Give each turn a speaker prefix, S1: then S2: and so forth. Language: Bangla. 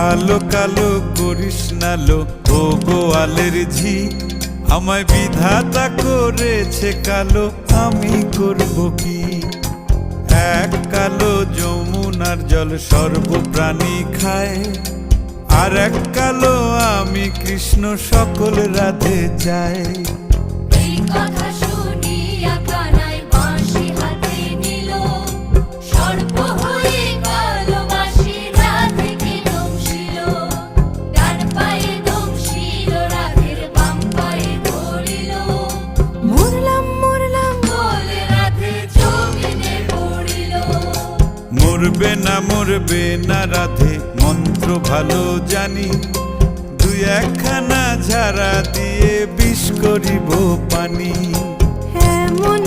S1: কালো কালো করিস নালো ও গোয়ালের ঝি, আমায় বিধাতা করেছে কালো, আমি করব কি? এক কালো যমুনার জল সর্বপ্রাণী খায়, আর এক কালো আমি কৃষ্ণ সকল রাধে চাই।
S2: এই কথা শুনিয়া কানাই বাঁশি হাতে নিল, সর্প হয়ে কালো বাঁশি রাধেকে দংশিল। ডান পায়ে দংশিল, রাধের বাম পায়ে ধরিল। মরলাম মরলাম বলে রাধে জমিনে পড়িল।
S1: মরবে না রাধে মন্ত্র ভালো জানি, দুই একখানা ঝাড়া দিয়ে বিষ করিব পানি।
S2: এমন